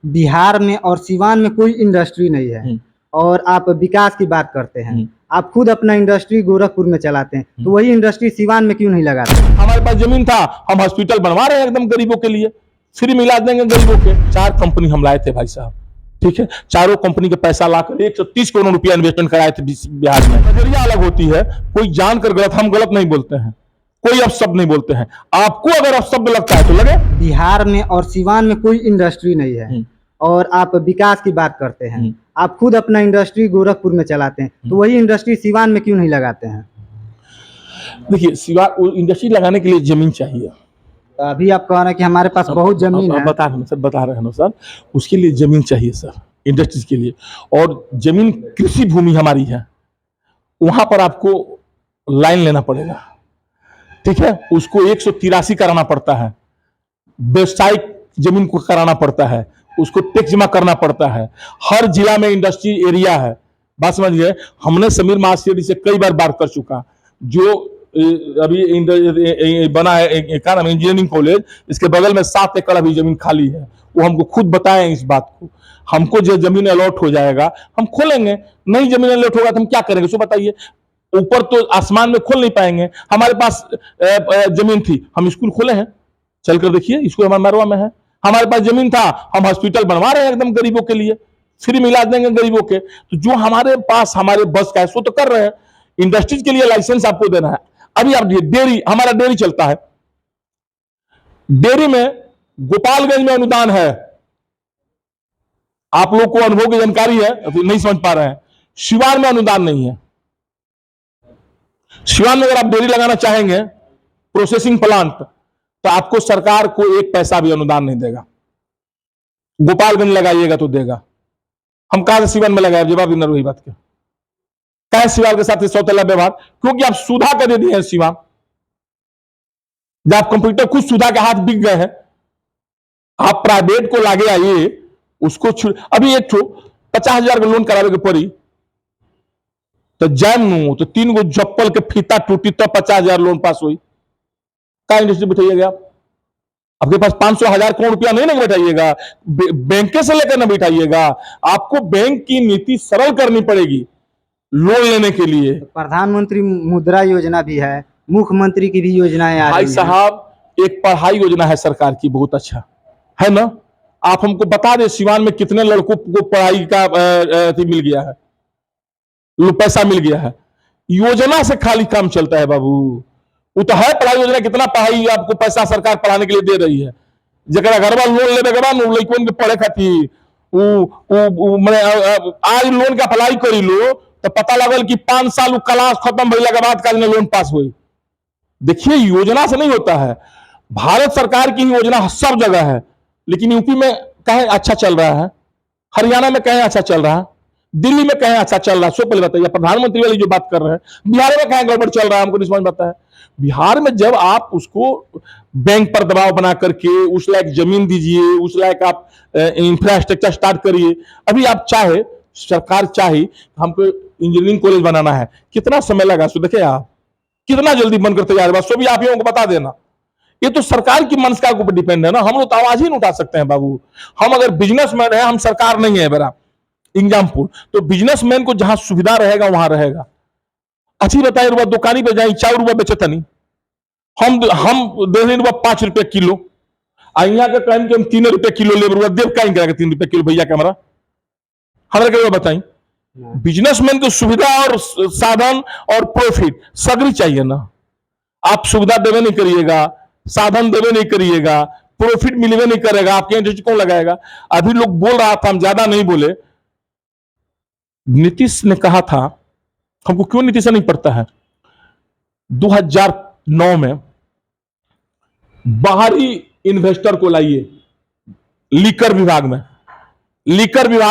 बिहार में और सिवान में कोई इंडस्ट्री नहीं है और आप विकास की बात करते हैं। आप खुद अपना इंडस्ट्री गोरखपुर में चलाते हैं, तो वही इंडस्ट्री सिवान में क्यों नहीं लगाते? हमारे पास जमीन था, हम हॉस्पिटल बनवा रहे हैं एकदम गरीबों के लिए, फ्री में इलाज देंगे गरीबों के। 4 कंपनी हम लाए थे भाई साहब, ठीक है, चारों कंपनी के पैसा लाकर 130 करोड़ रुपया इन्वेस्टमेंट कराए थे बिहार में। नजरिया अलग होती है, कोई जानकर गलत, हम गलत नहीं बोलते हैं, कोई अपशब्द नहीं बोलते हैं। आपको अगर अपशब्द लगता है तो लगे। बिहार में और सिवान में कोई इंडस्ट्री नहीं है और आप विकास की बात करते हैं। आप खुद अपना इंडस्ट्री गोरखपुर में चलाते हैं, तो वही इंडस्ट्री सिवान में क्यों नहीं लगाते हैं? देखिए, सिवान इंडस्ट्री लगाने के लिए जमीन चाहिए। अभी आप कह रहे हैं कि हमारे पास बहुत जमीन है। बता रहे हैं ना सर, उसके लिए जमीन चाहिए सर, इंडस्ट्रीज के लिए। और जमीन कृषि भूमि हमारी है, वहां पर आपको लाइन लेना पड़ेगा, ठीक है, उसको 183 कराना पड़ता है, व्यवसायिक जमीन को कराना पड़ता है, उसको टैक्स जमा करना पड़ता है। हर जिला में इंडस्ट्री एरिया है, बात समझिए। हमने समीर महासेठी से कई बार कर चुका, जो अभी बना है इंजीनियरिंग कॉलेज, इसके बगल में 7 एकड़ अभी जमीन खाली है। वो हमको खुद बताए इस बात को। हमको जो जमीन अलॉट हो जाएगा हम खोलेंगे, नहीं जमीन अलॉट होगा तो हम क्या करेंगे सो बताइए। ऊपर तो आसमान में खोल नहीं पाएंगे। हमारे पास जमीन थी, हम स्कूल खोले हैं, चलकर देखिए, स्कूल हमारे मरवा में है। हमारे पास जमीन था, हम हॉस्पिटल बनवा रहे हैं एकदम गरीबों के लिए, फ्री में इलाज देंगे गरीबों के। तो जो हमारे पास हमारे बस का है सो तो कर रहे हैं। इंडस्ट्रीज के लिए लाइसेंस आपको देना है। अभी आप डेयरी, हमारा डेयरी चलता है, डेयरी में गोपालगंज में अनुदान है, आप लोग को अनुभव की जानकारी है, अभी नहीं समझ पा रहे हैं। सिवान में अनुदान नहीं है। सिवान में अगर आप डेयरी लगाना चाहेंगे, प्रोसेसिंग प्लांट, तो आपको सरकार को 1 पैसा भी अनुदान नहीं देगा। गोपालगंज लगाइएगा तो देगा। हम कहां से सिवान में लगाए? जवाब देना वही बात। क्या है सिवान के साथ सौतेला व्यवहार? क्योंकि आप सुधा कर दे दिए हैं सिवान। जब आप कंप्यूटर खुद सुधा के हाथ बिक गए हैं, आप प्राइवेट को लागे आइए, उसको अभी एक 50,000 का लोन करावे के पड़ी तो जैम तो 3 गो चप्पल के फीता टूटी तो 50,000 लोन पास हुई। क्या इंडस्ट्री बैठाइएगा आप? आपके पास 500,000 करोड़ रुपया नहीं बैठाइएगा, बैंक से लेकर ना बैठाइएगा। आपको बैंक की नीति सरल करनी पड़ेगी लोन लेने के लिए। प्रधानमंत्री मुद्रा योजना भी है, मुख्यमंत्री की भी योजनाएं आ रही हैं। भाई साहब, एक पढ़ाई योजना है सरकार की, बहुत अच्छा है ना। आप हमको बता दें सिवान में कितने लड़कों को पढ़ाई का मिल गया है, पैसा मिल गया है। योजना से खाली काम चलता है बाबू। वो तो है पढ़ाई योजना, कितना पढ़ाई आपको पैसा सरकार पढ़ाने के लिए दे रही है। जरा घर वाला लोन लेने के बाद लड़कों के पढ़े खातिर आज लोन का अप्लाई करी लो तो पता लगल कि 5 साल क्लास खत्म भइला के बाद काल में लोन पास हुई। देखिए, योजना से नहीं होता है। भारत सरकार की योजना सब जगह है, लेकिन यूपी में कहीं अच्छा चल रहा है, हरियाणा में कहीं अच्छा चल रहा है, दिल्ली में कहीं अच्छा चल रहा है। सो पहले बताइए, प्रधानमंत्री वाली जो बात कर रहे हैं, बिहार में कहीं गड़बड़ चल रहा है, हमको नहीं समझ में आता है। बिहार में जब आप उसको बैंक पर दबाव बना करके उस लायक जमीन दीजिए, उस लायक आप इंफ्रास्ट्रक्चर स्टार्ट करिए। अभी आप चाहे, सरकार चाहे हमको इंजीनियरिंग कॉलेज बनाना है, कितना समय लगा सो देखिए आप, कितना जल्दी बनकर तैयार हुआ, सो भी आप को बता देना। ये तो सरकार की मनसा के ऊपर डिपेंड है ना। हम लोग तो आवाज ही नहीं उठा सकते हैं बाबू। हम अगर बिजनेसमैन है, हम सरकार नहीं है बेरा एग्जाम्पल, तो बिजनेसमैन को जहां सुविधा रहेगा वहां रहेगा। अच्छी बताइए, रुपया दुकानी पे जाए 4 रुपया बेचे तनी, हम दे रहे रुपया 5 रुपया किलो, यहाँ के टाइम के हम 3 रुपया किलो ले, रुपया देव कहीं करेगा 3 रुपया किलो भैया कैमरा हमारे क्या बताई। बिजनेसमैन को सुविधा और साधन और प्रॉफिट सगरी चाहिए ना। आप सुविधा देवे नहीं करिएगा, साधन देवे नहीं करिएगा, प्रॉफिट मिलवे नहीं करेगा, आपके इंडस्ट्री कौन लगाएगा? अभी लोग बोल रहा था, हम ज्यादा नहीं बोले, नीतीश ने कहा था, हमको क्यों नीतीश से नहीं पड़ता है, 2009 में बाहरी इन्वेस्टर को लाइए। लीकर विभाग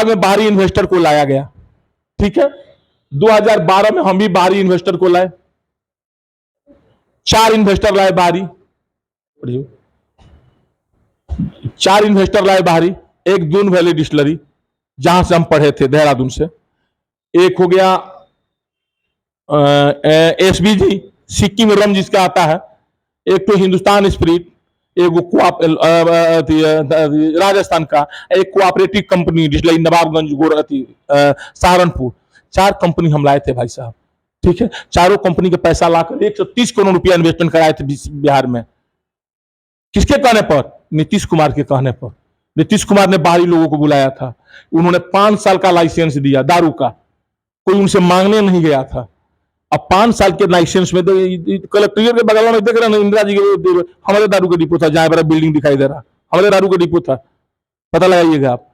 में बाहरी इन्वेस्टर को लाया गया, ठीक है। 2012 में हम भी बाहरी इन्वेस्टर को लाए, 4 इन्वेस्टर लाए बाहरी, 4 इन्वेस्टर लाए बाहरी। एक दून वैली डिस्टिलरी जहां से हम पढ़े थे देहरादून से, एक हो गया एसबीजी सिक्किम रम जिसका आता है, एक तो हिंदुस्तान स्पिरिट, एगो राजस्थान का, एक cooperative company district Nawabganj Saharanpur, 4 company हम लाए थे भाई साहब। ठीक है, चारों कंपनी का पैसा लाकर 130 करोड़ रुपया इन्वेस्टमेंट कराए थे बिहार में। किसके कहने पर? नीतीश कुमार के कहने पर। नीतीश कुमार ने बाहरी लोगों को बुलाया था, उन्होंने 5 साल का लाइसेंस दिया दारू का, कोई उनसे मांगने नहीं गया था। अब 5 साल के लाइसेंस में कलेक्ट्रेट के बगल में देख रहे हैं इंदिरा जी के, हमारे दारू का डिपो था, जहां बड़ा बिल्डिंग दिखाई दे रहा, हमारे दारू का डिपो था, पता लगाइएगा आप।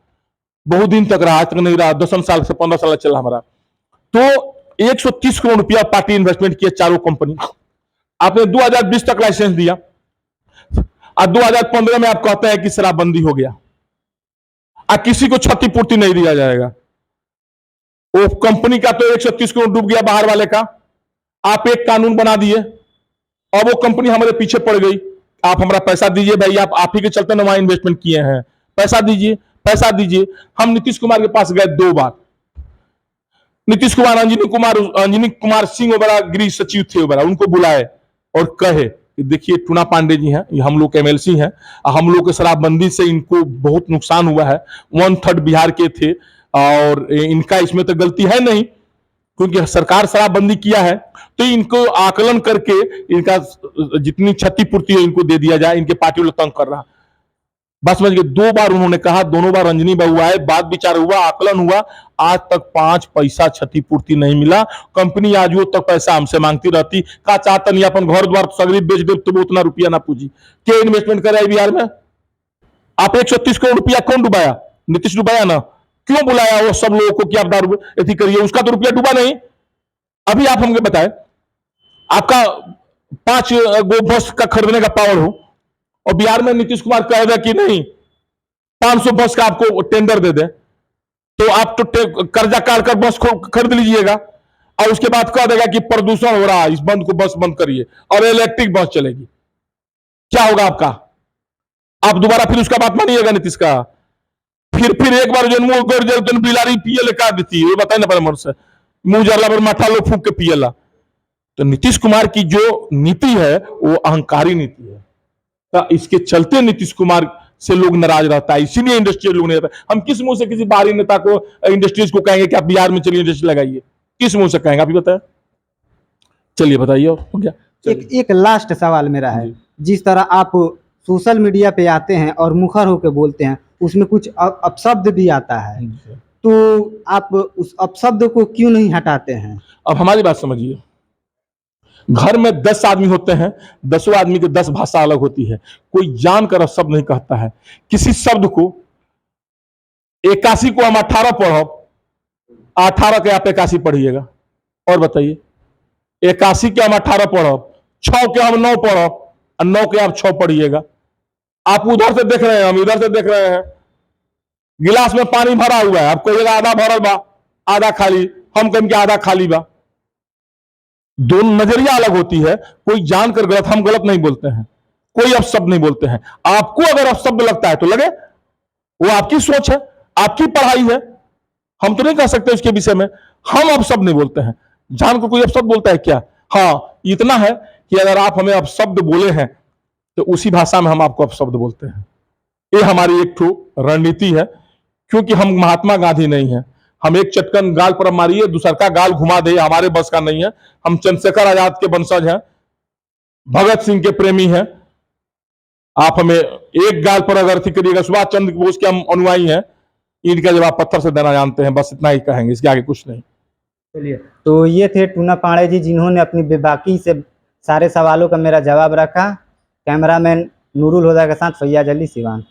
बहुत दिन तक रहा, आज तक नहीं रहा, 10 साल से 15 साल चला हमारा। तो 130 करोड़ रुपया पार्टी इन्वेस्टमेंट किया चारों कंपनी। आपने 2020 तक लाइसेंस दिया और 2015 में आप कहते हैं कि शराबबंदी हो गया, अब किसी को क्षतिपूर्ति नहीं दिया जाएगा। वो कंपनी का तो 130 करोड़ डूब गया, बाहर वाले का। आप एक कानून बना दिए और वो कंपनी हमारे पीछे पड़ गई, आप हमारा पैसा दीजिए भाई, आप ही के चलते ना वहां इन्वेस्टमेंट किए हैं, पैसा दीजिए, पैसा दीजिए। हम नीतीश कुमार के पास गए 2 बार। नीतीश कुमार अंजनी कुमार सिंह बड़ा गृह सचिव थे, बड़ा उनको बुलाए और कहे कि देखिए टूना पांडे जी हैं, ये हम लोग के एमएलसी हैं, हम लोग के शराबबंदी से इनको बहुत नुकसान हुआ है, 1/3 बिहार के थे और इनका इसमें तो गलती है नहीं, क्योंकि सरकार शराबबंदी किया है, तो इनको आकलन करके इनका जितनी क्षतिपूर्ति है इनको दे दिया जाए, इनके पार्टी लोग तंग कर रहा। बस समझ गए, 2 बार उन्होंने कहा, दोनों बार रंजनी बाबू आए, बात विचार हुआ, आकलन हुआ, आज तक 5 पैसा क्षतिपूर्ति नहीं मिला। कंपनी आज वो तक पैसा हमसे मांगती रहती, का चाहता नहीं अपन घर द्वार सगरी बेच दे तो उतना रुपया ना पूजी, क्या इन्वेस्टमेंट करे बिहार में? आप 130 करोड़ रुपया कौन डुबाया? नीतीश डुबाया ना। क्यों बुलाया वो सब लोगों को कि आप दारू ऐसी करिए? उसका तो रुपया डूबा नहीं। अभी आप हमको बताएं, आपका 5 गो बस का खरीदने का पावर हो और बिहार में नीतीश कुमार कहेगा कि नहीं 500 बस का आपको टेंडर दे दे, तो आप तो कर्जा काट कर बस को खरीद लीजिएगा और उसके बाद कह देगा कि प्रदूषण हो रहा है, इस बंद को बस बंद करिए और इलेक्ट्रिक बस चलेगी। क्या होगा आपका? आप दोबारा फिर उसका बात मानिएगा नीतीश का? फिर एक बार जो बिलारी पिए काट देती है, बताए ना मन से मुंह जला पर माथा लो फूक के पियला। तो नीतीश कुमार की जो नीति है वो अहंकारी नीति है, तो इसके चलते नीतीश कुमार से लोग नाराज रहता है, इसीलिए इंडस्ट्रियल लोग नहीं रहता। हम किस मुंह से किसी बाहरी नेता को इंडस्ट्रीज को कहेंगे कि आप बिहार में चलिए इंडस्ट्री लगाइए? किस मुंह से कहेंगे आप ही बताएं? चलिए बताइए। और हो गया। एक लास्ट सवाल मेरा है, जिस तरह आप सोशल मीडिया पे आते हैं और मुखर होकर बोलते हैं, उसमें कुछ अपशब्द भी आता है, तो आप उस अपशब्द को क्यों नहीं हटाते हैं? अब हमारी बात समझिए, घर में 10 आदमी होते हैं, 10 आदमी की 10 भाषा अलग होती है, कोई जानकर अपशब्द नहीं कहता है। किसी शब्द को 81 को हम 18 पढ़ो, 18 के आप 81 पढ़िएगा, और बताइए 81 के हम 18 पढ़ो, 6 के हम 9 पढ़ो और 9 के आप 6 पढ़िएगा। आप उधर से देख रहे हैं, हम इधर से देख रहे हैं, गिलास में पानी भरा हुआ है, आपको कहिएगा आधा भरल बा आधा खाली, हम कहें कि आधा खाली बा। दोनों नजरिया अलग होती है। कोई जानकर गलत, हम गलत नहीं बोलते हैं, कोई अपशब्द नहीं बोलते हैं। आपको अगर अपशब्द लगता है तो लगे, वो आपकी सोच है, आपकी पढ़ाई है, हम तो नहीं कह सकते उसके विषय में। हम अपशब्द नहीं बोलते हैं। जानकर कोई अपशब्द बोलता है क्या? हाँ, इतना है कि अगर आप हमें अपशब्द बोले हैं तो उसी भाषा में हम आपको अपशब्द बोलते हैं। ये हमारी एक रणनीति है, क्योंकि हम महात्मा गांधी नहीं है। हम एक चटकन गाल पर मारिए, दूसरा का गाल घुमा दे, हमारे बस का नहीं है। हम चंद्रशेखर आजाद के वंशज हैं, भगत सिंह के प्रेमी हैं। आप हमें एक गाल पर अगर करिएगा, सुभाष चंद्र बोस के हम अनुयायी हैं, इनका जवाब पत्थर से देना जानते हैं। बस इतना ही कहेंगे, इसके आगे कुछ नहीं। चलिए, तो ये थे टूना पांडे जी, जिन्होंने अपनी बेबाकी से सारे सवालों का मेरा जवाब रखा। कैमरामैन नूरुल हुदा के साथ फैयाज अली सिवान।